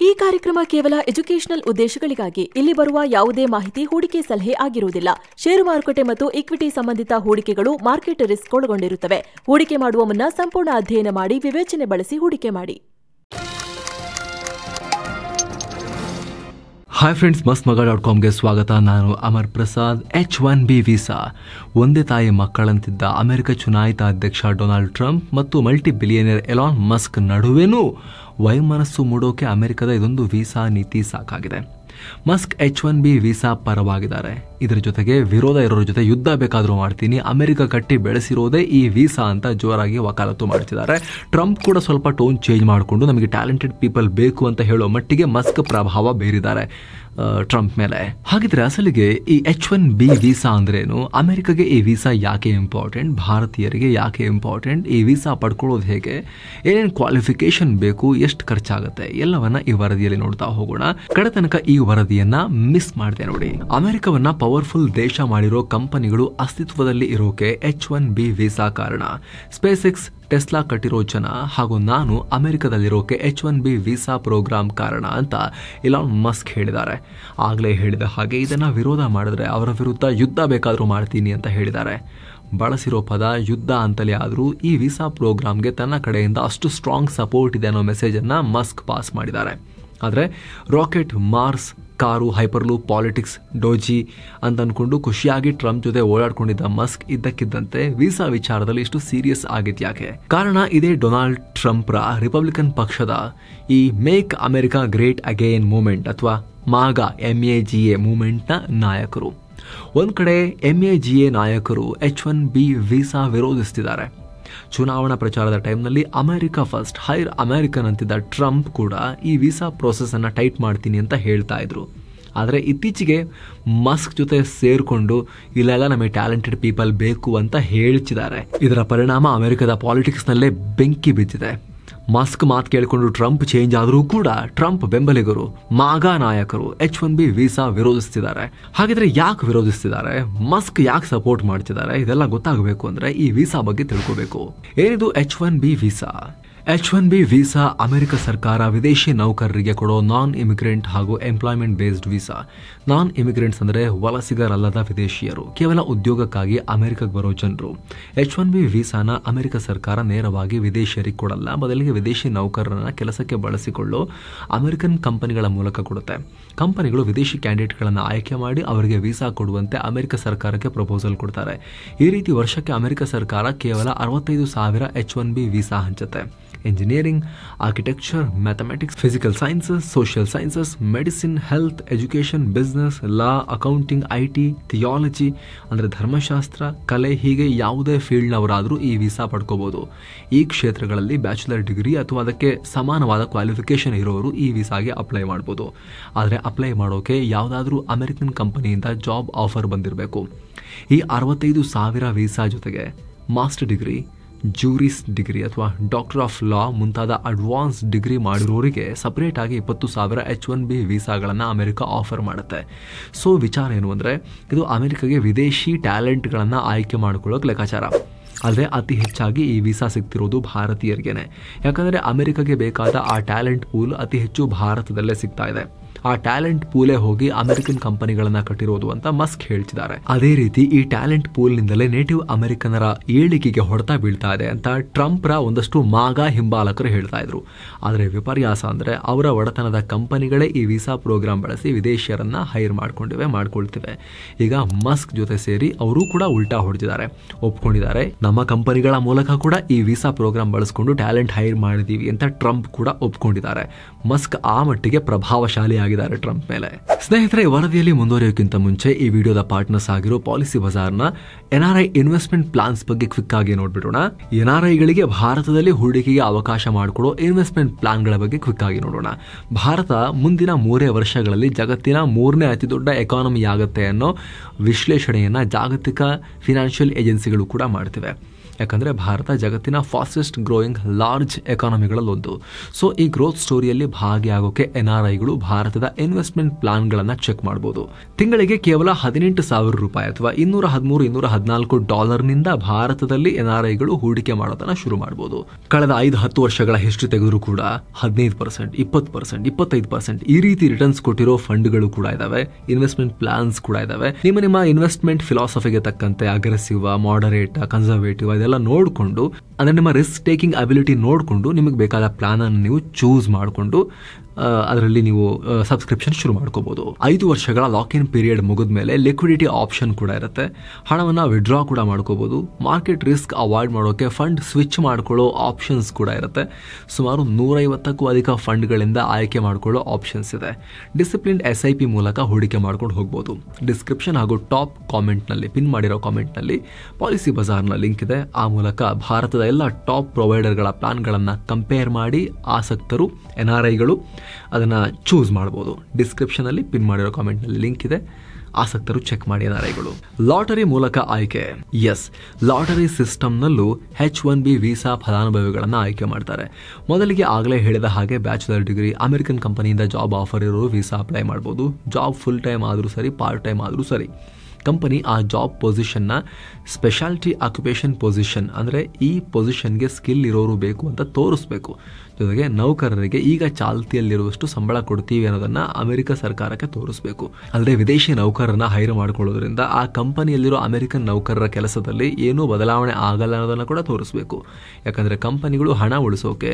ಈ ಕಾರ್ಯಕ್ರಮ ಕೇವಲ ಎಜುಕೇಷನಲ್ ಉದ್ದೇಶಗಳಿಗಾಗಿ. ಇಲ್ಲಿ ಬರುವ ಯಾವುದೇ ಮಾಹಿತಿ ಹೂಡಿಕೆ ಸಲಹೆ ಆಗಿರುವುದಿಲ್ಲ. ಷೇರು ಮಾರುಕಟ್ಟೆ ಮತ್ತು ಇಕ್ವಿಟಿ ಸಂಬಂಧಿತ ಹೂಡಿಕೆಗಳು ಮಾರ್ಕೆಟ್ ರಿಸ್ಕ್ ಒಳಗೊಂಡಿರುತ್ತವೆ. ಹೂಡಿಕೆ ಮಾಡುವ ಮುನ್ನ ಸಂಪೂರ್ಣ ಅಧ್ಯಯನ ಮಾಡಿ ವಿವೇಚನೆ ಬಳಸಿ ಹೂಡಿಕೆ ಮಾಡಿ. ಹಾಯ್ ಫ್ರೆಂಡ್ಸ್, mastmaga.comಗೆ ಸ್ವಾಗತ. ನಾನು ಅಮರ್ ಪ್ರಸಾದ್. H1B visa. ಒಂದೇ ತಾಯಿ ಮಕ್ಕಳಂತಿದ್ದ ಅಮೆರಿಕ ಚುನಾಯಿತ ಅಧ್ಯಕ್ಷ ಡೊನಾಲ್ಡ್ ಟ್ರಂಪ್ ಮತ್ತು ಮಲ್ಟಿ ಬಿಲಿಯನಿಯರ್ ಎಲಾನ್ ಮಸ್ಕ್ ನಡುವೆನೂ ವೈಮನಸ್ಸು ಮೂಡೋಕೆ ಅಮೆರಿಕದ ಇದೊಂದು ವೀಸಾ ನೀತಿ ಸಾಕಾಗಿದೆ. ಮಸ್ಕ್ H1B ವೀಸಾ ಪರವಾಗಿದ್ದಾರೆ. ಇದರ ಜೊತೆಗೆ ವಿರೋಧ ಇರೋರ ಜೊತೆ ಯುದ್ಧ ಬೇಕಾದರೂ ಮಾಡ್ತೀನಿ, ಅಮೆರಿಕ ಕಟ್ಟಿ ಬೆಳೆಸಿರೋದೇ ಈ ವೀಸಾ ಅಂತ ಜೋರಾಗಿ ವಕಾಲತ್ತು ಮಾಡ್ತಿದ್ದಾರೆ. ಟ್ರಂಪ್ ಕೂಡ ಸ್ವಲ್ಪ ಟೋನ್ ಚೇಂಜ್ ಮಾಡಿಕೊಂಡು ನಮಗೆ ಟ್ಯಾಲೆಂಟೆಡ್ ಪೀಪಲ್ ಬೇಕು ಅಂತ ಹೇಳೋ ಮಟ್ಟಿಗೆ ಮಸ್ಕ್ ಪ್ರಭಾವ ಬೀರಿದ್ದಾರೆ ಟ್ರಂಪ್ ಮೇಲೆ. ಹಾಗಿದ್ರೆ ಅಸಲಿಗೆ ಈ H1B ವೀಸಾ ಅಂದ್ರೇನು? ಅಮೆರಿಕಗೆ ಈ ವೀಸಾ ಯಾಕೆ ಇಂಪಾರ್ಟೆಂಟ್? ಭಾರತೀಯರಿಗೆ ಯಾಕೆ ಇಂಪಾರ್ಟೆಂಟ್? ಈ ವೀಸಾ ಪಡ್ಕೊಳ್ಳೋದು ಹೇಗೆ? ಏನೇನು ಕ್ವಾಲಿಫಿಕೇಶನ್ ಬೇಕು? ಎಷ್ಟು ಖರ್ಚಾಗುತ್ತೆ? ಎಲ್ಲವನ್ನ ಈ ವರದಿಯಲ್ಲಿ ನೋಡ್ತಾ ಹೋಗೋಣ. ಕಡೆ ತನಕ ಈ ವರದಿಯನ್ನ ಮಿಸ್ ಮಾಡಿದೆ ನೋಡಿ. ಅಮೆರಿಕವನ್ನ ಪವರ್ಫುಲ್ ದೇಶ ಮಾಡಿರೋ ಕಂಪನಿಗಳು ಅಸ್ತಿತ್ವದಲ್ಲಿ ಇರೋಕೆ H1B ವೀಸಾ ಕಾರಣ. ಸ್ಪೇಸ್ ಎಕ್ಸ್, ಟೆಸ್ಲಾ ಕಟ್ಟಿರೋ ಜನ ಹಾಗೂ ನಾನು ಅಮೆರಿಕದಲ್ಲಿರೋಕೆ H1B ವೀಸಾ ಪ್ರೋಗ್ರಾಮ್ ಕಾರಣ ಅಂತ ಎಲಾನ್ ಮಸ್ಕ್ ಹೇಳಿದ್ದಾರೆ. ಆಗಲೇ ಹೇಳಿದ ಹಾಗೆ ಇದನ್ನ ವಿರೋಧ ಮಾಡಿದ್ರೆ ಅವರ ವಿರುದ್ಧ ಯುದ್ಧ ಬೇಕಾದರೂ ಮಾಡ್ತೀನಿ ಅಂತ ಹೇಳಿದ್ದಾರೆ. ಬಳಸಿರೋ ಪದ ಯುದ್ಧ ಅಂತಲೇ ಆದರೂ ಈ ವೀಸಾ ಪ್ರೋಗ್ರಾಮ್ಗೆ ತನ್ನ ಕಡೆಯಿಂದ ಅಷ್ಟು ಸ್ಟ್ರಾಂಗ್ ಸಪೋರ್ಟ್ ಇದೆ ಅನ್ನೋ ಮೆಸೇಜನ್ನು ಮಸ್ಕ್ ಪಾಸ್ ಮಾಡಿದ್ದಾರೆ. ಆದರೆ rocket, Mars, car, hyperloop, politics, Doge ಅಂತ ಅನ್ಕೊಂಡು ಖುಷಿಯಾಗಿ ಟ್ರಂಪ್ ಜೊತೆ ಓಡಾಡ್ಕೊಂಡಿದ್ದ ಮಸ್ಕ್ ಇದ್ದಕ್ಕಿದ್ದಂತೆ ವೀಸಾ ವಿಚಾರದಲ್ಲಿ ಇಷ್ಟು ಸೀರಿಯಸ್ ಆಗಿದ್ಯಾಕೆ? ಕಾರಣ ಇದೇ ಡೊನಾಲ್ಡ್ ಟ್ರಂಪ್ರ ರಿಪಬ್ಲಿಕನ್ ಪಕ್ಷದ ಈ make America great again movement ಅಥವಾ MAGA ಮೂವ್ಮೆಂಟ್ನ ನಾಯಕರು. ಒಂದ್ ಕಡೆ MAGA ನಾಯಕರು H1B ವೀಸಾ ವಿರೋಧಿಸ್ತಿದ್ದಾರೆ. ಚುನಾವಣಾ ಪ್ರಚಾರದ ಟೈಮ್ನಲ್ಲಿ ಅಮೆರಿಕ ಫಸ್ಟ್, ಹೈರ್ ಅಮೆರಿಕನ್ ಅಂತಿದ್ದ ಟ್ರಂಪ್ ಕೂಡ ಈ ವೀಸಾ ಪ್ರೋಸೆಸ್ ಅನ್ನ ಟೈಟ್ ಮಾಡ್ತೀನಿ ಅಂತ ಹೇಳ್ತಾ ಇದ್ರು. ಆದರೆ ಇತ್ತೀಚೆಗೆ ಮಸ್ಕ್ ಜೊತೆ ಸೇರ್ಕೊಂಡು ಇಲ್ಲೆಲ್ಲ ನಮಗೆ ಟ್ಯಾಲೆಂಟೆಡ್ ಪೀಪಲ್ ಬೇಕು ಅಂತ ಹೇಳ್ತಿದ್ದಾರೆ. ಇದರ ಪರಿಣಾಮ ಅಮೆರಿಕದ ಪಾಲಿಟಿಕ್ಸ್ನಲ್ಲೇ ಬೆಂಕಿ ಬಿದ್ದಿದೆ. ಮಸ್ಕ್ ಮಾತು ಕೇಳಿಕೊಂಡು ಟ್ರಂಪ್ ಚೇಂಜ್ ಆದರೂ ಕೂಡ ಟ್ರಂಪ್ ಬೆಂಬಲಿಗರು, MAGA ನಾಯಕರು H1B ವೀಸಾ ವಿರೋಧಿಸ್ತಿದ್ದಾರೆ. ಹಾಗಿದ್ರೆ ಯಾಕೆ ವಿರೋಧಿಸ್ತಿದ್ದಾರೆ? ಮಸ್ಕ್ ಯಾಕೆ ಸಪೋರ್ಟ್ ಮಾಡ್ತಿದ್ದಾರೆ? ಇದೆಲ್ಲ ಗೊತ್ತಾಗಬೇಕು ಅಂದ್ರೆ ಈ ವೀಸಾ ಬಗ್ಗೆ ತಿಳ್ಕೋಬೇಕು. ಏನಿದು H1B visa? H1B visa America ಸರ್ಕಾರ ವಿದೇಶಿ ನೌಕರರಿಗೆ ಕೊಡೋ ನಾನ್ ಇಮಿಗ್ರೆಂಟ್ ಹಾಗೂ ಎಂಪ್ಲಾಯ್ಮೆಂಟ್ ಬೇಸ್ಡ್ ವೀಸಾ. ನಾನ್ ಇಮಿಗ್ರೆಂಟ್ಸ್ ಅಂದರೆ ವಲಸಿಗರಲ್ಲದ ವಿದೇಶಿಯರು, ಕೇವಲ ಉದ್ಯೋಗಕ್ಕಾಗಿ ಅಮೆರಿಕಕ್ಕೆ ಬರೋ ಜನರು. H1B ವೀಸಾನ ಅಮೆರಿಕ ಸರ್ಕಾರ ನೇರವಾಗಿ ವಿದೇಶಿಯರಿಗೆ ಕೊಡಲ್ಲ, ಬದಲಿಗೆ ವಿದೇಶಿ ನೌಕರರನ್ನ ಕೆಲಸಕ್ಕೆ ಬಳಸಿಕೊಳ್ಳೋ ಅಮೆರಿಕನ್ ಕಂಪನಿಗಳ ಮೂಲಕ ಕೊಡುತ್ತೆ. ಕಂಪನಿಗಳು ವಿದೇಶಿ ಕ್ಯಾಂಡಿಡೇಟ್ಗಳನ್ನು ಆಯ್ಕೆ ಮಾಡಿ ಅವರಿಗೆ ವೀಸಾ ಕೊಡುವಂತೆ ಅಮೆರಿಕ ಸರ್ಕಾರಕ್ಕೆ ಪ್ರಪೋಸಲ್ ಕೊಡ್ತಾರೆ. ಈ ರೀತಿ ವರ್ಷಕ್ಕೆ ಅಮೆರಿಕ ಸರ್ಕಾರ ಕೇವಲ 65,000 H1B ವೀಸಾ ಹಂಚುತ್ತೆ. Engineering, architecture, mathematics, physical sciences, social sciences, medicine, health, education, business, law, accounting, IT, theology ಅಂದರೆ ಧರ್ಮಶಾಸ್ತ್ರ, ಕಲೆ, ಹೀಗೆ ಯಾವುದೇ ಫೀಲ್ಡ್ನವರಾದರೂ ಈ ವೀಸಾ ಪಡ್ಕೋಬಹುದು. ಈ ಕ್ಷೇತ್ರಗಳಲ್ಲಿ ಬ್ಯಾಚುಲರ್ ಡಿಗ್ರಿ ಅಥವಾ ಅದಕ್ಕೆ ಸಮಾನವಾದ ಕ್ವಾಲಿಫಿಕೇಶನ್ ಇರೋರು ಈ ವೀಸಾಗೆ ಅಪ್ಲೈ ಮಾಡ್ಬೋದು. ಆದರೆ ಅಪ್ಲೈ ಮಾಡೋಕೆ ಯಾವುದಾದ್ರೂ ಅಮೆರಿಕನ್ ಕಂಪನಿಯಿಂದ ಜಾಬ್ ಆಫರ್ ಬಂದಿರಬೇಕು. ಈ 65,000 ವೀಸಾ ಜೊತೆಗೆ ಮಾಸ್ಟರ್ ಡಿಗ್ರಿ, ಜೂರಿಸ್ ಡಿಗ್ರಿ ಅಥವಾ ಡಾಕ್ಟರ್ ಆಫ್ ಲಾ ಮುಂತಾದ ಅಡ್ವಾನ್ಸ್ ಡಿಗ್ರಿ ಮಾಡಿರೋರಿಗೆ ಸಪರೇಟ್ ಆಗಿ 20,000 H1B ವೀಸಾಗಳನ್ನು ಅಮೆರಿಕ ಆಫರ್ ಮಾಡುತ್ತೆ. ಸೊ ವಿಚಾರ ಏನು ಅಂದರೆ ಇದು ಅಮೆರಿಕಗೆ ವಿದೇಶಿ ಟ್ಯಾಲೆಂಟ್ಗಳನ್ನು ಆಯ್ಕೆ ಮಾಡ್ಕೊಳ್ಳೋಕೆ ಲೆಕ್ಕಾಚಾರ. ಆದರೆ ಅತಿ ಹೆಚ್ಚಾಗಿ ಈ ವೀಸಾ ಸಿಗ್ತಿರೋದು ಭಾರತೀಯರಿಗೇನೆ. ಯಾಕಂದರೆ ಅಮೆರಿಕಗೆ ಬೇಕಾದ ಆ ಟ್ಯಾಲೆಂಟ್ ಪೂಲ್ ಅತಿ ಹೆಚ್ಚು ಭಾರತದಲ್ಲೇ ಸಿಗ್ತಾ ಇದೆ. ಆ ಟ್ಯಾಲೆಂಟ್ ಪೂಲೇ ಹೋಗಿ ಅಮೆರಿಕನ್ ಕಂಪನಿಗಳನ್ನ ಕಟ್ಟಿರೋದು ಅಂತ ಮಸ್ಕ್ ಹೇಳ್ತಿದ್ದಾರೆ. ಅದೇ ರೀತಿ ಈ ಟ್ಯಾಲೆಂಟ್ ಪೂಲ್ ನಿಂದಲೇ ನೇಟಿವ್ ಅಮೆರಿಕನರ ಏಳಿಗೆಗೆ ಹೊಡೆತ ಬೀಳ್ತಾ ಇದೆ ಅಂತ ಟ್ರಂಪ್ರ ಒಂದಷ್ಟು MAGA ಹಿಂಬಾಲಕರು ಹೇಳ್ತಾ ಇದ್ರು. ಆದರೆ ವಿಪರ್ಯಾಸ ಅಂದ್ರೆ ಅವರ ಒಡೆತನದ ಕಂಪನಿಗಳೇ ಈ ವೀಸಾ ಪ್ರೋಗ್ರಾಮ್ ಬಳಸಿ ವಿದೇಶಿಯರನ್ನ ಹೈರ್ ಮಾಡ್ಕೊಳ್ತಿವೆ. ಈಗ ಮಸ್ಕ್ ಜೊತೆ ಸೇರಿ ಅವರು ಕೂಡ ಉಲ್ಟಾ ಹೊಡೆದಿದ್ದಾರೆ, ಒಪ್ಕೊಂಡಿದ್ದಾರೆ. ನಮ್ಮ ಕಂಪನಿಗಳ ಮೂಲಕ ಕೂಡ ಈ ವೀಸಾ ಪ್ರೋಗ್ರಾಮ್ ಬಳಸ್ಕೊಂಡು ಟ್ಯಾಲೆಂಟ್ ಹೈರ್ ಮಾಡಿದೀವಿ ಅಂತ ಟ್ರಂಪ್ ಕೂಡ ಒಪ್ಕೊಂಡಿದ್ದಾರೆ. ಮಸ್ಕ್ ಆ ಮಟ್ಟಿಗೆ ಪ್ರಭಾವಶಾಲಿ ಆಗಿದ್ದಾರೆ ಟ್ರಂಪ್ ಮೇಲೆ. ಸ್ನೇಹಿತರೆ, ವರದಿಯಲ್ಲಿ ಮುಂದುವರಿಯೋಕ್ಕಿಂತ ಮುಂಚೆ ಈ ವಿಡಿಯೋದ ಪಾರ್ಟ್ನರ್ಸ್ ಆಗಿರೋ ಪಾಲಿಸಿ ಬಜಾರ್ನ NRI ಇನ್ವೆಸ್ಟ್ಮೆಂಟ್ ಪ್ಲಾನ್ಸ್ ಬಗ್ಗೆ ಕ್ವಿಕ್ ಆಗಿ ನೋಡ್ಬಿಡೋಣ. NRIಗಳಿಗೆ ಭಾರತದಲ್ಲಿ ಹೂಡಿಕೆಗೆ ಅವಕಾಶ ಮಾಡಿಕೊಡೋ ಇನ್ವೆಸ್ಟ್ಮೆಂಟ್ ಪ್ಲಾನ್ಗಳ ಬಗ್ಗೆ ಕ್ವಿಕ್ ಆಗಿ ನೋಡೋಣ. ಭಾರತ ಮುಂದಿನ 3 ವರ್ಷಗಳಲ್ಲಿ ಜಗತ್ತಿನ 3ನೇ ಅತಿ ದೊಡ್ಡ ಎಕಾನಮಿ ಆಗುತ್ತೆ ಅನ್ನೋ ವಿಶ್ಲೇಷಣೆಯನ್ನ ಜಾಗತಿಕ ಫಿನಾನ್ಷಿಯಲ್ ಏಜೆನ್ಸಿಗಳು ಕೂಡ ಮಾಡ್ತಿವೆ. ಯಾಕಂದರೆ ಭಾರತ ಜಗತ್ತಿನ ಫಾಸ್ಟೆಸ್ಟ್ ಗ್ರೋಯಿಂಗ್ ಲಾರ್ಜ್ ಎಕಾನಮಿಗಳಲ್ಲೊಂದು. ಸೊ ಈ ಗ್ರೋತ್ ಸ್ಟೋರಿಯಲ್ಲಿ ಭಾಗಿಯಾಗೋಕೆ NRIಗಳು ಭಾರತದ ಇನ್ವೆಸ್ಟ್ಮೆಂಟ್ ಪ್ಲಾನ್ಗಳನ್ನು ಚೆಕ್ ಮಾಡಬಹುದು. ತಿಂಗಳಿಗೆ ಕೇವಲ $18,000 ಅಥವಾ $213-214 ಭಾರತದಲ್ಲಿ NRIಗಳು ಹೂಡಿಕೆ ಮಾಡೋದನ್ನ ಶುರು ಮಾಡಬಹುದು. ಕಳೆದ 5-10 ವರ್ಷಗಳ ಹಿಸ್ಟ್ರಿ ತೆಗೆದರೂ ಕೂಡ 15%, 20%, 25% ಈ ರೀತಿ ರಿಟರ್ನ್ಸ್ ಕೊಟ್ಟಿರೋ ಫಂಡ್ಗಳು ಕೂಡ ಇದಾವೆ, ಇನ್ವೆಸ್ಟ್ಮೆಂಟ್ ಪ್ಲಾನ್ಸ್ ಕೂಡ ಇದಾವೆ. ನಿಮ್ಮ ಇನ್ವೆಸ್ಟ್ಮೆಂಟ್ ಫಿಲಾಸಫಿಗೆ ತಕ್ಕಂತೆ ಅಗ್ರೆಸಿವ್, ಮಾಡರೇಟ್, ಕನ್ಸರ್ವೇಟಿವ್ ಇದೆಲ್ಲ ನೋಡಿಕೊಂಡು, ಅಂದ್ರೆ ನಿಮ್ಮ ರಿಸ್ಕ್ ಟೇಕಿಂಗ್ ಅಬಿಲಿಟಿ ನೋಡಿಕೊಂಡು ನಿಮಗೆ ಬೇಕಾದ ಪ್ಲಾನ್ ಅನ್ನು ನೀವು ಚೂಸ್ ಮಾಡಿಕೊಂಡು ಅದರಲ್ಲಿ ನೀವು ಸಬ್ಸ್ಕ್ರಿಪ್ಷನ್ ಶುರು ಮಾಡ್ಕೋಬಹುದು. 5 ವರ್ಷಗಳ ಲಾಕ್ ಇನ್ ಪೀರಿಯಡ್ ಮುಗಿದ ಮೇಲೆ ಲಿಕ್ವಿಡಿಟಿ ಆಪ್ಷನ್ ಕೂಡ ಇರುತ್ತೆ. ಹಣವನ್ನು ವಿಡ್ರಾ ಕೂಡ ಮಾಡ್ಕೋಬಹುದು. ಮಾರ್ಕೆಟ್ ರಿಸ್ಕ್ ಅವಾಯ್ಡ್ ಮಾಡೋಕೆ ಫಂಡ್ ಸ್ವಿಚ್ ಮಾಡ್ಕೊಳ್ಳೋ ಆಪ್ಷನ್ಸ್ ಕೂಡ ಇರುತ್ತೆ. ಸುಮಾರು 150ಕ್ಕೂ ಅಧಿಕ ಫಂಡ್ಗಳಿಂದ ಆಯ್ಕೆ ಮಾಡ್ಕೊಳ್ಳೋ ಆಪ್ಷನ್ಸ್ ಇದೆ. ಡಿಸಿಪ್ಲಿನ್ಡ್ SIP ಮೂಲಕ ಹೂಡಿಕೆ ಮಾಡ್ಕೊಂಡು ಹೋಗ್ಬೋದು. ಡಿಸ್ಕ್ರಿಪ್ಷನ್ ಹಾಗೂ ಟಾಪ್ ಕಾಮೆಂಟ್ನಲ್ಲಿ ಪಿನ್ ಮಾಡಿರೋ ಕಾಮೆಂಟ್ನಲ್ಲಿ ಪಾಲಿಸಿ ಬಜಾರ್ನ ಲಿಂಕ್ ಇದೆ. ಆ ಮೂಲಕ ಭಾರತದ ಎಲ್ಲ ಟಾಪ್ ಪ್ರೊವೈಡರ್ಗಳ ಪ್ಲಾನ್ಗಳನ್ನು ಕಂಪೇರ್ ಮಾಡಿ ಆಸಕ್ತರು NRIಗಳು ಅದನ್ನು ಚೂಸ್ ಮಾಡ್ಬೋದು. ಡಿಸ್ಕ್ರಿಪ್ಷನಲ್ಲಿ ಪಿನ್ ಮಾಡಿರೋ ಕಾಮೆಂಟ್ನಲ್ಲಿ ಲಿಂಕ್ ಇದೆ, ಆಸಕ್ತರು ಚೆಕ್ ಮಾಡಿ. NRIಗಳು ಲಾಟರಿ ಮೂಲಕ ಆಯ್ಕೆ. ಎಸ್, ಲಾಟರಿ ಸಿಸ್ಟಮ್ನಲ್ಲೂ H1B ವೀಸಾ ಫಲಾನುಭವಿಗಳನ್ನು ಆಯ್ಕೆ ಮಾಡ್ತಾರೆ. ಮೊದಲಿಗೆ ಆಗಲೇ ಹೇಳಿದ ಹಾಗೆ ಬ್ಯಾಚುಲರ್ ಡಿಗ್ರಿ, ಅಮೆರಿಕನ್ ಕಂಪನಿಯಿಂದ ಜಾಬ್ ಆಫರ್ ಇರೋರು ವೀಸಾ ಅಪ್ಲೈ ಮಾಡ್ಬೋದು. ಜಾಬ್ ಫುಲ್ ಟೈಮ್ ಆದರೂ ಸರಿ, ಪಾರ್ಟ್ ಟೈಮ್ ಆದರೂ ಸರಿ. ಕಂಪನಿ ಆ ಜಾಬ್ ಪೊಸಿಷನ್ನ ಸ್ಪೆಷಾಲಿಟಿ ಆಕ್ಯುಪೇಷನ್ ಪೊಸಿಷನ್, ಅಂದರೆ ಈ ಪೊಸಿಷನ್ಗೆ ಸ್ಕಿಲ್ ಇರೋರು ಬೇಕು ಅಂತ ತೋರಿಸ್ಬೇಕು. ಜೊತೆಗೆ ನೌಕರರಿಗೆ ಈಗ ಚಾಲ್ತಿಯಲ್ಲಿರುವಷ್ಟು ಸಂಬಳ ಕೊಡ್ತೀವಿ ಅನ್ನೋದನ್ನ ಅಮೆರಿಕ ಸರ್ಕಾರಕ್ಕೆ ತೋರಿಸಬೇಕು. ಅಲ್ಲದೆ ವಿದೇಶಿ ನೌಕರರನ್ನ ಹೈರ್ ಮಾಡ್ಕೊಳ್ಳೋದ್ರಿಂದ ಆ ಕಂಪನಿಯಲ್ಲಿರೋ ಅಮೆರಿಕನ್ ನೌಕರರ ಕೆಲಸದಲ್ಲಿ ಏನೂ ಬದಲಾವಣೆ ಆಗಲ್ಲ ಅನ್ನೋದನ್ನ ಕೂಡ ತೋರಿಸಬೇಕು. ಯಾಕಂದ್ರೆ ಕಂಪನಿಗಳು ಹಣ ಉಳಿಸೋಕೆ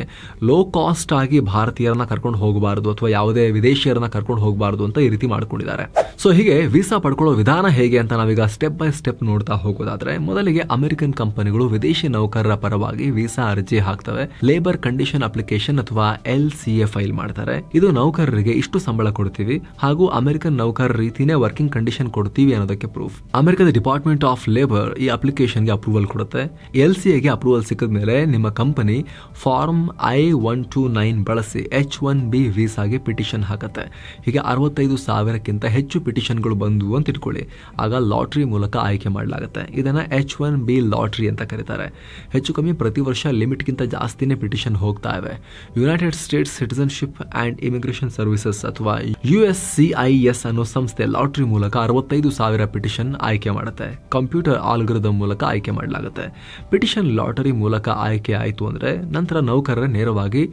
ಲೋ ಕಾಸ್ಟ್ ಆಗಿ ಭಾರತೀಯರನ್ನ ಕರ್ಕೊಂಡು ಹೋಗಬಾರದು ಅಥವಾ ಯಾವುದೇ ವಿದೇಶಿಯರನ್ನ ಕರ್ಕೊಂಡು ಹೋಗಬಾರದು ಅಂತ ಈ ರೀತಿ ಮಾಡ್ಕೊಂಡಿದ್ದಾರೆ. ಸೊ ಹೀಗೆ ವೀಸಾ ಪಡ್ಕೊಳ್ಳೋ ವಿಧಾನ ಹೇಗೆ ಅಂತ ನಾವೀಗ ಸ್ಟೆಪ್ ಬೈ ಸ್ಟೆಪ್ ನೋಡ್ತಾ ಹೋಗೋದಾದ್ರೆ, ಮೊದಲಿಗೆ ಅಮೆರಿಕನ್ ಕಂಪನಿಗಳು ವಿದೇಶಿ ನೌಕರರ ಪರವಾಗಿ ವೀಸಾ ಅರ್ಜಿ ಹಾಕ್ತವೆ. ಲೇಬರ್ ಕಂಡೀಷನ್ ಅಪ್ಲಿಕೇಶನ್ ಅಥವಾ LCA ಫೈಲ್ ಮಾಡ್ತಾರೆ. ಇದು ನೌಕರರಿಗೆ ಇಷ್ಟು ಸಂಬಳ ಕೊಡ್ತೀವಿ ಹಾಗೂ ಅಮೆರಿಕನ್ ನೌಕರರ ರೀತಿನೇ ವರ್ಕಿಂಗ್ ಕಂಡೀಷನ್ ಕೊಡ್ತೀವಿ ಅನ್ನೋದಕ್ಕೆ ಪ್ರೂಫ್. ಅಮೆರಿಕದ ಡಿಪಾರ್ಟ್ಮೆಂಟ್ ಆಫ್ ಲೇಬರ್ ಈ ಅಪ್ಲಿಕೇಶನ್ಗೆ ಅಪ್ರೂವಲ್ ಕೊಡುತ್ತೆ. LCAಗೆ ಅಪ್ರೂವಲ್ ಸಿಕ್ಕಿದ ಮೇಲೆ ನಿಮ್ಮ ಕಂಪನಿ ಫಾರ್ಮ್ I-129 ಬಳಸಿ H1B ವೀಸಾಗೆ ಪಿಟಿಷನ್ ಹಾಕತ್ತೆ. ಹೀಗೆ 65,000ಕ್ಕಿಂತ ಹೆಚ್ಚು ಪಿಟಿಷನ್ಗಳು ಬಂದು ಅಂತ ಇಟ್ಕೊಳ್ಳಿ. ಆಗ ಲಾಟ್ರಿ ಮೂಲಕ ಆಯ್ಕೆ ಮಾಡಲಾಗುತ್ತೆ. ಇದನ್ನ H1B ಲಾಟ್ರಿ ಅಂತ ಕರೀತಾರೆ. ಹೆಚ್ಚು ಕಮ್ಮಿ ಪ್ರತಿ ವರ್ಷ ಲಿಮಿಟ್ಗಿಂತ ಜಾಸ್ತಿನೇ ಪಿಟಿಷನ್ ಹೋಗ್ತಾ ಇವೆ. United States citizenship and immigration services ಅಥವಾ USCIS ಅನ್ನೋ ಸಂಸ್ಥೆ ಲಾಟ್ರಿ ಮೂಲಕ 65,000 ಪಿಟಿಷನ್ ಆಯ್ಕೆ ಮಾಡುತ್ತೆ. ಕಂಪ್ಯೂಟರ್ ಆಲ್ಗರಿದಮ್ ಮೂಲಕ ಆಯ್ಕೆ ಮಾಡಲಾಗುತ್ತೆ. ಪಿಟಿಷನ್ ಲಾಟರಿ ಮೂಲಕ ಆಯ್ಕೆ ಆಯಿತು ಅಂದ್ರೆ ನಂತರ ನೌಕರರ ನೇರವಾಗಿ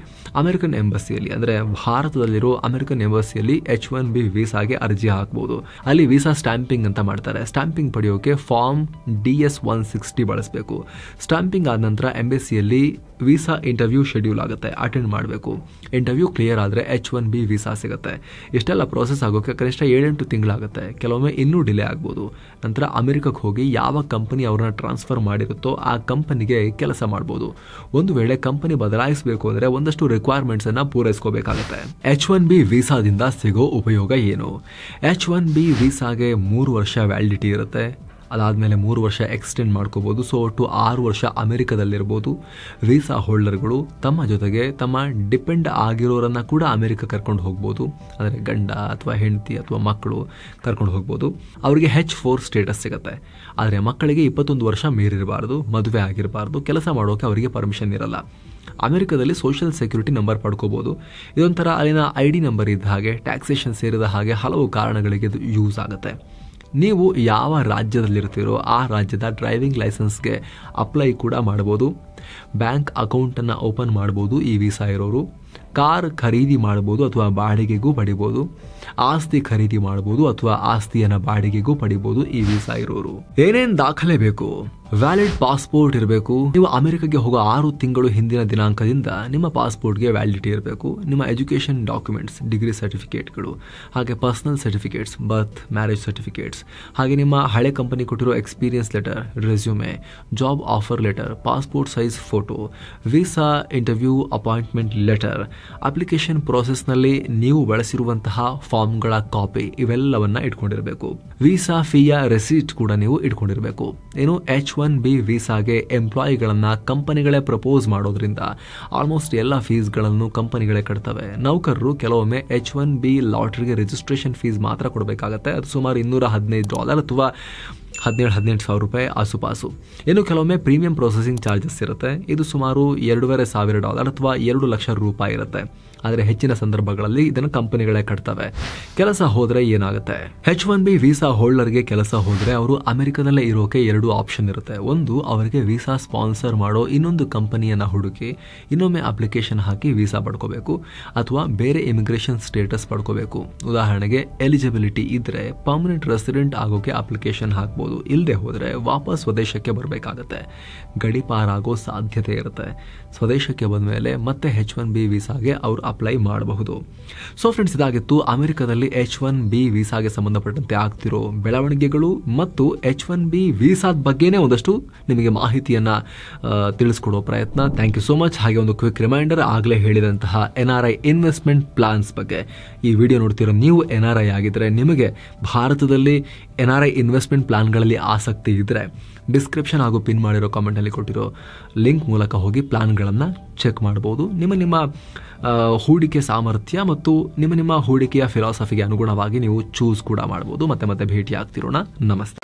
ಅಮೆರಿಕನ್ ಎಂಬಸಿಯಲ್ಲಿ, ಅಂದ್ರೆ ಭಾರತದಲ್ಲಿರೋ ಅಮೆರಿಕನ್ ಎಂಬಸಿಯಲ್ಲಿ H1B ವೀಸಾಗೆ ಅರ್ಜಿ ಹಾಕಬಹುದು. ಅಲ್ಲಿ ವೀಸಾ ಸ್ಟ್ಯಾಂಪಿಂಗ್ ಅಂತ ಮಾಡ್ತಾರೆ. ಸ್ಟ್ಯಾಂಪಿಂಗ್ ಪಡೆಯೋಕೆ ಫಾರ್ಮ್ DS-160 ಬಳಸಬೇಕು. ಸ್ಟ್ಯಾಂಪಿಂಗ್ ಆದ ನಂತರ ಎಂಬಸಿಯಲ್ಲಿ ವೀಸಾ ಇಂಟರ್ವ್ಯೂ ಶೆಡ್ಯೂಲ್ ಆಗುತ್ತೆ, ಅಟೆಂಡ್ ಮಾಡಬೇಕು. ಇಂಟರ್ವ್ಯೂ ಕ್ಲಿಯರ್ ಆದರೆ H1B ವೀಸಾ ಸಿಗುತ್ತೆ. ಇಷ್ಟೆಲ್ಲ ಪ್ರೋಸೆಸ್ ಆಗೋಕೆ ಕನಿಷ್ಠ 7-8 ತಿಂಗಳಾಗುತ್ತೆ. ಕೆಲವೊಮ್ಮೆ ಇನ್ನೂ ಡಿಲೇ ಆಗ್ಬೋದು. ನಂತರ ಅಮೆರಿಕಕ್ಕೆ ಹೋಗಿ ಯಾವ ಕಂಪನಿ ಅವ್ರನ್ನ ಟ್ರಾನ್ಸ್ಫರ್ ಮಾಡಿರುತ್ತೋ ಆ ಕಂಪನಿಗೆ ಕೆಲಸ ಮಾಡ್ಬೋದು. ಒಂದು ವೇಳೆ ಕಂಪನಿ ಬದಲಾಯಿಸಬೇಕು ಅಂದರೆ ಒಂದಷ್ಟು ರಿಕ್ವೈರ್ಮೆಂಟ್ಸ್ ಅನ್ನ ಪೂರೈಸ್ಕೋಬೇಕಾಗುತ್ತೆ. H1B ವೀಸಾದಿಂದ ಸಿಗೋ ಉಪಯೋಗ ಏನು? H1B ವೀಸಾಗೆ 3 ವರ್ಷ ವ್ಯಾಲಿಡಿಟಿ ಇರುತ್ತೆ. ಅದಾದಮೇಲೆ 3 ವರ್ಷ ಎಕ್ಸ್ಟೆಂಡ್ ಮಾಡ್ಕೋಬೋದು. ಸೊ ಒಟ್ಟು 6 ವರ್ಷ ಅಮೆರಿಕದಲ್ಲಿರ್ಬೋದು. ವೀಸಾ ಹೋಲ್ಡರ್ಗಳು ತಮ್ಮ ಜೊತೆಗೆ ತಮ್ಮ ಡಿಪೆಂಡ್ ಆಗಿರೋರನ್ನ ಕೂಡ ಅಮೆರಿಕ ಕರ್ಕೊಂಡು ಹೋಗ್ಬೋದು. ಅಂದರೆ ಗಂಡ ಅಥವಾ ಹೆಂಡತಿ ಅಥವಾ ಮಕ್ಕಳು ಕರ್ಕೊಂಡು ಹೋಗ್ಬೋದು. ಅವರಿಗೆ H4 ಸ್ಟೇಟಸ್ ಸಿಗುತ್ತೆ. ಆದರೆ ಮಕ್ಕಳಿಗೆ 21 ವರ್ಷ ಮೀರಿರಬಾರ್ದು, ಮದುವೆ ಆಗಿರಬಾರ್ದು, ಕೆಲಸ ಮಾಡೋಕೆ ಅವರಿಗೆ ಪರ್ಮಿಷನ್ ಇರಲ್ಲ. ಅಮೆರಿಕದಲ್ಲಿ ಸೋಷಿಯಲ್ ಸೆಕ್ಯೂರಿಟಿ ನಂಬರ್ ಪಡ್ಕೋಬೋದು. ಇದೊಂಥರ ಅಲ್ಲಿನ ID ನಂಬರ್ ಇದ್ದ ಹಾಗೆ, ಟ್ಯಾಕ್ಸೇಷನ್ ಸೇರಿದ ಹಾಗೆ ಹಲವು ಕಾರಣಗಳಿಗೆ ಇದು ಯೂಸ್ ಆಗುತ್ತೆ. ನೀವು ಯಾವ ರಾಜ್ಯದಲ್ಲಿರ್ತೀರೋ ಆ ರಾಜ್ಯದ ಡ್ರೈವಿಂಗ್ ಲೈಸೆನ್ಸ್ಗೆ ಅಪ್ಲೈ ಕೂಡ ಮಾಡ್ಬೋದು. ಬ್ಯಾಂಕ್ ಅಕೌಂಟನ್ನು ಓಪನ್ ಮಾಡ್ಬೋದು ಈ ವೀಸಾ ಇರೋರು. ಕಾರ್ ಖರೀದಿ ಮಾಡ್ಬೋದು ಅಥವಾ ಬಾಡಿಗೆಗೂ ಪಡಿಬೋದು. ಆಸ್ತಿ ಖರೀದಿ ಮಾಡ್ಬೋದು ಅಥವಾ ಆಸ್ತಿಯನ್ನು ಬಾಡಿಗೆಗೂ ಪಡಿಬೋದು ಈ ವೀಸಾ ಇರೋರು. ಏನೇನು ದಾಖಲೆ ಬೇಕು? ವ್ಯಾಲಿಡ್ ಪಾಸ್ಪೋರ್ಟ್ ಇರಬೇಕು. ನೀವು ಅಮೆರಿಕಗೆ ಹೋಗೋ 6 ತಿಂಗಳು ಹಿಂದಿನ ದಿನಾಂಕದಿಂದ ನಿಮ್ಮ ಪಾಸ್ಪೋರ್ಟ್ಗೆ ವ್ಯಾಲಿಡಿಟಿ ಇರಬೇಕು. ನಿಮ್ಮ ಎಜುಕೇಷನ್ ಡಾಕ್ಯುಮೆಂಟ್ಸ್, ಡಿಗ್ರಿ ಸರ್ಟಿಫಿಕೇಟ್ಗಳು, ಹಾಗೆ personal certificates, birth, marriage certificates, ಹಾಗೆ ನಿಮ್ಮ ಹಳೆ ಕಂಪನಿ ಕೊಟ್ಟಿರೋ experience letter, resume, job offer letter, passport size photo, visa interview appointment letter, application ಪ್ರೋಸೆಸ್ನಲ್ಲಿ ನೀವು ಬಳಸಿರುವಂತಹ ಫಾರ್ಮ್ಗಳ ಕಾಪಿ, ಇವೆಲ್ಲವನ್ನ ಇಟ್ಕೊಂಡಿರಬೇಕು. ವೀಸಾ ಫೀಯ ರೆಸೀಟ್ ಕೂಡ ನೀವು ಇಟ್ಕೊಂಡಿರಬೇಕು. ಏನು H1B ವೀಸಾಗೆ ಎಂಪ್ಲಾಯಿಗಳನ್ನ ಕಂಪನಿಗಳೇ ಪ್ರಪೋಸ್ ಮಾಡೋದ್ರಿಂದ ಆಲ್ಮೋಸ್ಟ್ ಎಲ್ಲ ಫೀಸ್ಗಳನ್ನು ಕಂಪನಿಗಳೇ ಕಟ್ತವೆ. ನೌಕರರು ಕೆಲವೊಮ್ಮೆ H1B ಲಾಟ್ರಿಗೆ ರಿಜಿಸ್ಟ್ರೇಷನ್ ಫೀಸ್ ಮಾತ್ರ ಕೊಡಬೇಕಾಗತ್ತೆ. ಅದು ಸುಮಾರು $215 ಅಥವಾ 17,000-18,000 ರೂಪಾಯಿ ಆಸುಪಾಸು. ಇನ್ನು ಕೆಲವೊಮ್ಮೆ ಪ್ರೀಮಿಯಂ ಪ್ರೊಸೆಸಿಂಗ್ ಚಾರ್ಜಸ್ ಇರುತ್ತೆ. ಇದು ಸುಮಾರು $2,500 ಅಥವಾ 2 ಲಕ್ಷ ರೂಪಾಯಿ ಇರುತ್ತೆ. ಆದರೆ ಹೆಚ್ಚಿನ ಸಂದರ್ಭಗಳಲ್ಲಿ ಇದನ್ನು ಕಂಪನಿಗಳೇ ಕಟ್ತವೆ. ಕೆಲಸ ಹೋದರೆ ಏನಾಗುತ್ತೆ? H-1B ವೀಸಾ ಹೋಲ್ಡರ್ಗೆ ಕೆಲಸ ಹೋದರೆ ಅವರು ಅಮೆರಿಕದಲ್ಲೇ ಇರೋಕೆ 2 ಆಪ್ಷನ್ ಇರುತ್ತೆ. ಒಂದು, ಅವರಿಗೆ ವೀಸಾ ಸ್ಪಾನ್ಸರ್ ಮಾಡೋ ಇನ್ನೊಂದು ಕಂಪನಿಯನ್ನು ಹುಡುಕಿ ಇನ್ನೊಮ್ಮೆ ಅಪ್ಲಿಕೇಶನ್ ಹಾಕಿ ವೀಸಾ ಪಡ್ಕೋಬೇಕು, ಅಥವಾ ಬೇರೆ ಇಮಿಗ್ರೇಷನ್ ಸ್ಟೇಟಸ್ ಪಡ್ಕೋಬೇಕು. ಉದಾಹರಣೆಗೆ ಎಲಿಜಿಬಿಲಿಟಿ ಇದ್ರೆ ಪರ್ಮನೆಂಟ್ ರೆಸಿಡೆಂಟ್ ಆಗೋಕೆ ಅಪ್ಲಿಕೇಶನ್ ಹಾಕ್ಬೋದು. ಇಲ್ಲದೆ ಹೋದರೆ ವಾಪಸ್ ಸ್ವದೇಶಕ್ಕೆ ಬರಬೇಕಾಗತ್ತೆ. ಗಡಿ ಪಾರಾಗೋ ಸಾಧ್ಯತೆ ಇರುತ್ತೆ. ಸ್ವದೇಶಕ್ಕೆ ಬಂದ ಮೇಲೆ ಮತ್ತೆ H-1B ವೀಸಾಗೆ ಅವರು ಅಪ್ಲೈ ಮಾಡಬಹುದು. ಸೊ ಫ್ರೆಂಡ್ಸ್, ಇದಾಗಿತ್ತು ಅಮೆರಿಕದಲ್ಲಿ H-1B ವೀಸಾಗೆ ಸಂಬಂಧಪಟ್ಟಂತೆ ಆಗ್ತಿರೋ ಬೆಳವಣಿಗೆಗಳು ಮತ್ತು H-1B ವೀಸಾದ ಬಗ್ಗೆನೇ ಒಂದಷ್ಟು ನಿಮಗೆ ಮಾಹಿತಿಯನ್ನ ತಿಳಿಸ್ಕೊಡೋ ಪ್ರಯತ್ನ. Thank you so much. ಹಾಗೆ ಒಂದು ಕ್ವಿಕ್ ರಿಮೈಂಡರ್, ಆಗಲೇ ಹೇಳಿದಂತಹ NRI ಇನ್ವೆಸ್ಟ್ಮೆಂಟ್ ಪ್ಲಾನ್ಸ್ ಬಗ್ಗೆ. ಈ ವಿಡಿಯೋ ನೋಡ್ತಿರೋ ನೀವು NRI ಆಗಿದ್ರೆ, ನಿಮಗೆ ಭಾರತದಲ್ಲಿ NRI ಇನ್ವೆಸ್ಟ್ಮೆಂಟ್ ಪ್ಲಾನ್ಗಳಲ್ಲಿ ಆಸಕ್ತಿ ಇದ್ರೆ ಡಿಸ್ಕ್ರಿಪ್ಷನ್ ಹಾಗೂ ಪಿನ್ ಮಾಡಿರೋ ಕಾಮೆಂಟಲ್ಲಿ ಕೊಟ್ಟಿರೋ ಲಿಂಕ್ ಮೂಲಕ ಹೋಗಿ ಪ್ಲಾನ್ಗಳನ್ನು ಚೆಕ್ ಮಾಡಬಹುದು. ನಿಮ್ಮ ಹೂಡಿಕೆ ಸಾಮರ್ಥ್ಯ ಮತ್ತು ನಿಮ್ಮ ಹೂಡಿಕೆಯ ಫಿಲಾಸಫಿಗೆ ಅನುಗುಣವಾಗಿ ನೀವು ಚೂಸ್ ಕೂಡ ಮಾಡಬಹುದು. ಮತ್ತೆ ಭೇಟಿ ಆಗ್ತಿರೋಣ. ನಮಸ್ತೆ.